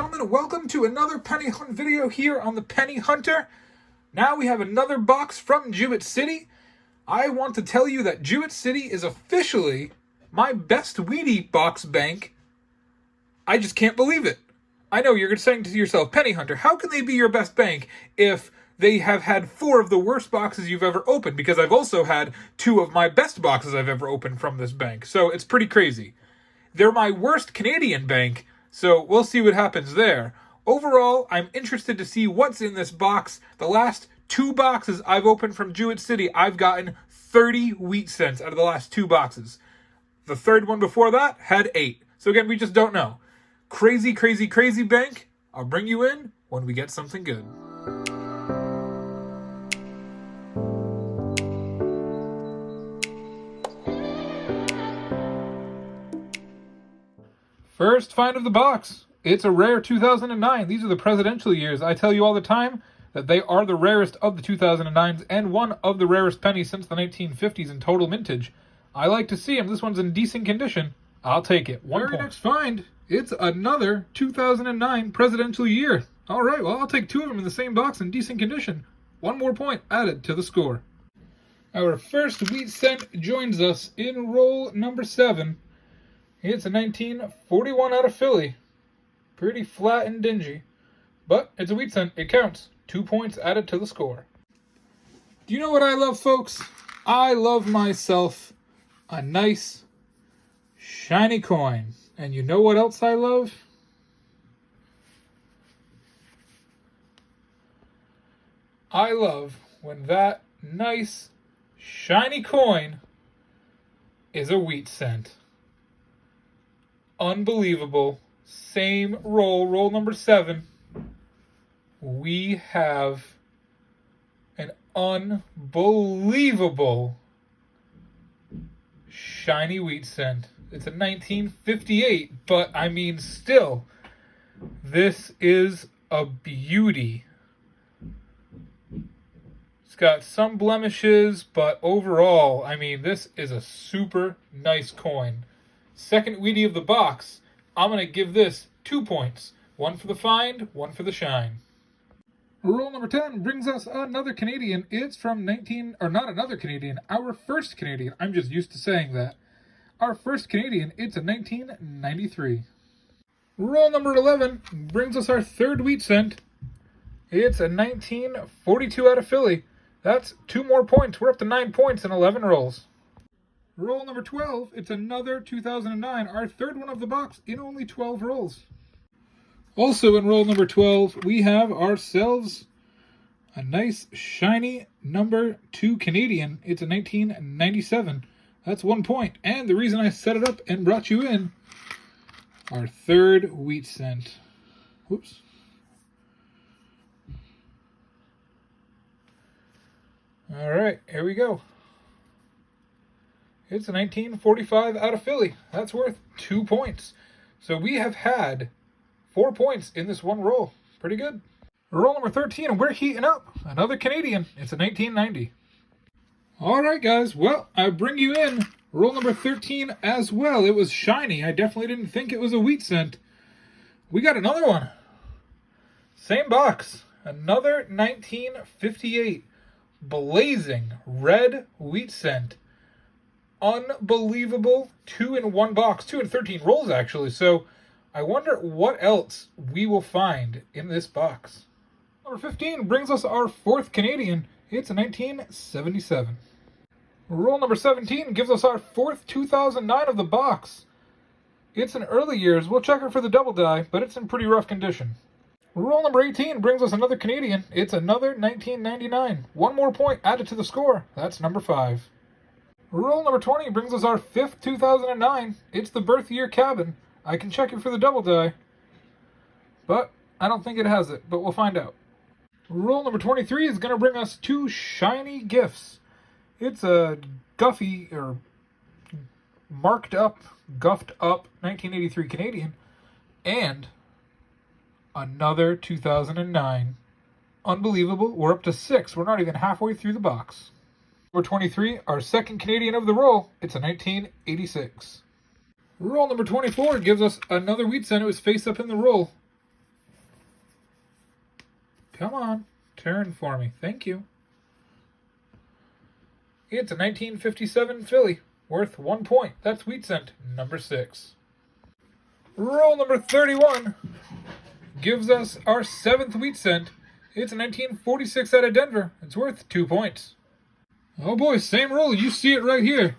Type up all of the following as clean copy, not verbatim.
gentlemen, welcome to another penny hunt video here on the Penny Hunter. Now we have another box from Jewett City. I want to tell you that Jewett City is officially my best Wheatie box bank. I just can't believe it. I know you're saying to yourself, Penny Hunter, how can they be your best bank if they have had 4 of the worst boxes you've ever opened? Because I've also had 2 of my best boxes I've ever opened from this bank. So it's pretty crazy. They're my worst Canadian bank, so we'll see what happens there. Overall, I'm interested to see what's in this box. The last 2 boxes I've opened from Jewett City, I've gotten 30 wheat cents out of the last 2 boxes. The third one before that had 8. So again, we just don't know. Crazy, crazy, crazy bank. I'll bring you in when we get something good. First find of the box. It's a rare 2009. These are the presidential years. I tell you all the time that they are the rarest of the 2009s and one of the rarest pennies since the 1950s in total mintage. I like to see them. This one's in decent condition. I'll take it. Very next find. It's another 2009 presidential year. All right, well, I'll take 2 of them in the same box in decent condition. 1 more point added to the score. Our first wheat cent joins us in roll number 7. It's a 1941 out of Philly. Pretty flat and dingy. But it's a wheat cent. It counts. 2 points added to the score. Do you know what I love, folks? I love myself a nice, shiny coin. And you know what else I love? I love when that nice, shiny coin is a wheat cent. Unbelievable. Same roll number 7. We have an unbelievable shiny wheat cent. It's a 1958, but I mean still, this is a beauty. It's got some blemishes, but overall, I mean, this is a super nice coin. Second Wheatie of the box. I'm going to give this 2 points. 1 for the find, 1 for the shine. Roll number 10 brings us another Canadian. It's from our first Canadian. I'm just used to saying that. Our first Canadian, it's a 1993. Roll number 11 brings us our third wheat cent. It's a 1942 out of Philly. That's 2 more points. We're up to 9 points in 11 rolls. Roll number 12, it's another 2009, our third one of the box in only 12 rolls. Also in roll number 12, we have ourselves a nice shiny number 2 Canadian. It's a 1997. That's 1 point. And the reason I set it up and brought you in, our third wheat cent. Whoops. All right, here we go. It's a 1945 out of Philly. That's worth 2 points. So we have had 4 points in this one roll. Pretty good. Roll number 13, and we're heating up. Another Canadian. It's a 1990. All right, guys. Well, I bring you in roll number 13 as well. It was shiny. I definitely didn't think it was a wheat cent. We got another one. Same box. Another 1958 blazing red wheat cent. Unbelievable. 2 in 1 box. 2 in 13 rolls, actually. So I wonder what else we will find in this box. Number 15 brings us our 4th Canadian. It's a 1977. Roll number 17 gives us our 4th 2009 of the box. It's in early years. We'll check it for the double die, but it's in pretty rough condition. Roll number 18 brings us another Canadian. It's another 1999. 1 more point added to the score. That's number 5. Roll number 20 brings us our 5th 2009. It's the birth year cabin. I can check it for the double die, but I don't think it has it, but we'll find out. Roll number 23 is going to bring us 2 shiny gifts. It's a guffy, or guffed up 1983 Canadian, and another 2009. Unbelievable. We're up to 6. We're not even halfway through the box. Number 23, our second Canadian of the roll. It's a 1986. Roll number 24 gives us another wheat cent. It was face up in the roll. Come on, turn for me. Thank you. It's a 1957 Philly, worth 1 point. That's wheat cent number 6. Roll number 31 gives us our 7th wheat cent. It's a 1946 out of Denver. It's worth 2 points. Oh boy, same roll. You see it right here.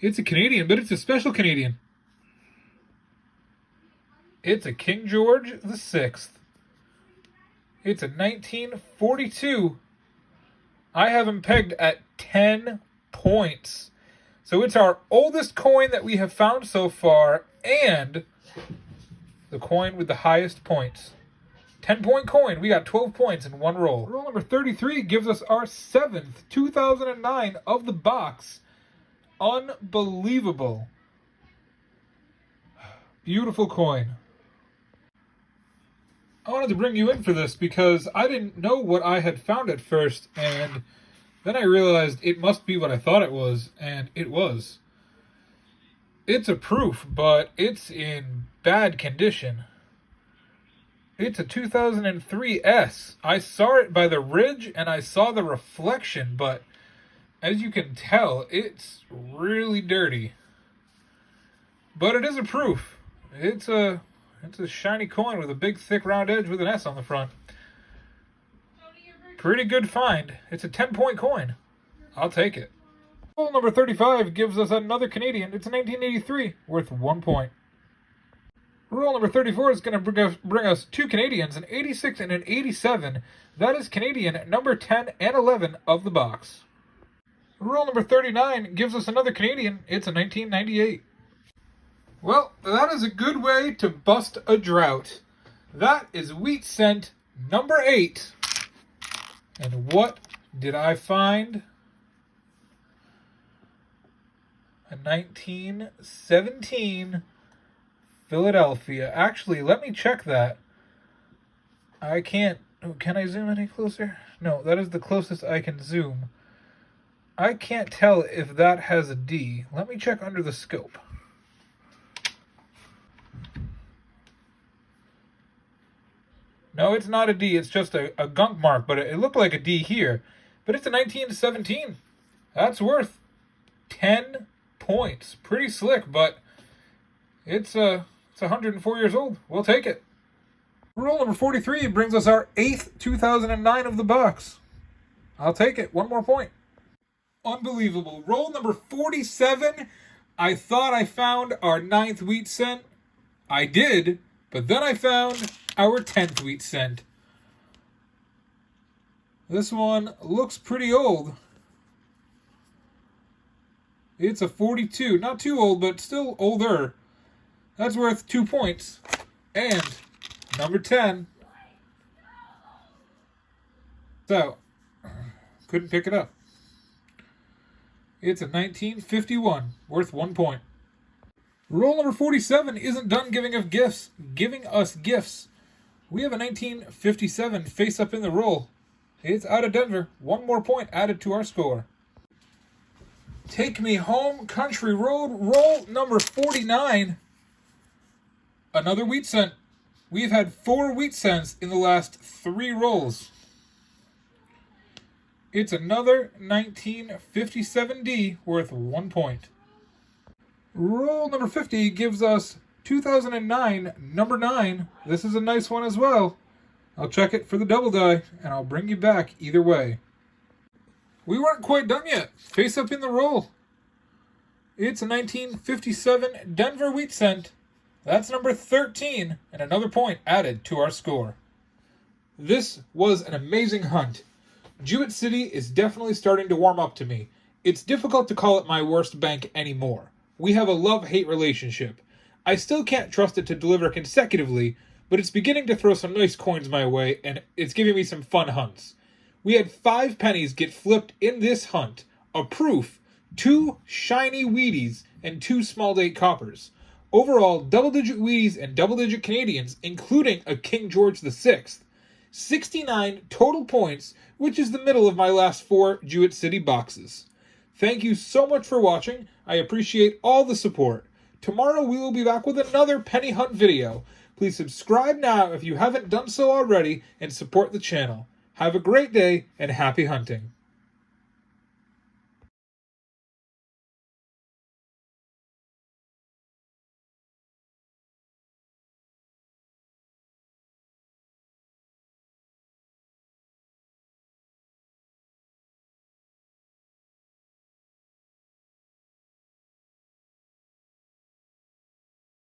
It's a Canadian, but it's a special Canadian. It's a King George VI. It's a 1942. I have him pegged at 10 points. So it's our oldest coin that we have found so far, and the coin with the highest points. 10-point coin. We got 12 points in one roll. Roll number 33 gives us our 7th 2009 of the box. Unbelievable. Beautiful coin. I wanted to bring you in for this because I didn't know what I had found at first, and then I realized it must be what I thought it was, and it was. It's a proof, but it's in bad condition. It's a 2003 S. I saw it by the ridge, and I saw the reflection, but as you can tell, it's really dirty. But it is a proof. It's a shiny coin with a big, thick, round edge with an S on the front. Pretty good find. It's a 10-point coin. I'll take it. Roll number 35 gives us another Canadian. It's a 1983, worth 1 point. Roll number 34 is going to bring us 2 Canadians, an 86 and an 87. That is Canadian number 10 and 11 of the box. Roll number 39 gives us another Canadian. It's a 1998. Well, that is a good way to bust a drought. That is wheat cent number 8. And what did I find? A 1917 Philadelphia. Actually, let me check that. I can't. Can I zoom any closer? No, that is the closest I can zoom. I can't tell if that has a D. Let me check under the scope. No, it's not a D. It's just a gunk mark, but it looked like a D here. But it's a 1917. That's worth 10 points. Pretty slick, but it's 104 years old. We'll take it. Roll number 43 brings us our 8th 2009 of the box. I'll take it. 1 more point. Unbelievable. Roll number 47. I thought I found our 9th wheat cent. I did, but then I found our 10th wheat cent. This one looks pretty old. It's a 42. Not too old, but still older. That's worth 2 points. And number 10. So, couldn't pick it up. It's a 1951, worth 1 point. Roll number 47 isn't done giving us gifts. We have a 1957 face up in the roll. It's out of Denver. 1 more point added to our score. Take Me Home Country Road, roll number 49. Another wheat cent. We've had 4 wheat cents in the last 3 rolls. It's another 1957D worth 1 point. Roll number 50 gives us 2009 number 9. This is a nice one as well. I'll check it for the double die, and I'll bring you back either way. We weren't quite done yet. Face up in the roll. It's a 1957 Denver wheat cent. That's number 13, and another point added to our score. This was an amazing hunt. Jewett City is definitely starting to warm up to me. It's difficult to call it my worst bank anymore. We have a love-hate relationship. I still can't trust it to deliver consecutively, but it's beginning to throw some nice coins my way, and it's giving me some fun hunts. We had 5 pennies get flipped in this hunt, a proof, 2 shiny Wheaties, and 2 small date coppers. Overall, double-digit Wheaties and double-digit Canadians, including a King George VI. 69 total points, which is the middle of my last 4 Jewett City boxes. Thank you so much for watching. I appreciate all the support. Tomorrow we will be back with another penny hunt video. Please subscribe now if you haven't done so already and support the channel. Have a great day and happy hunting.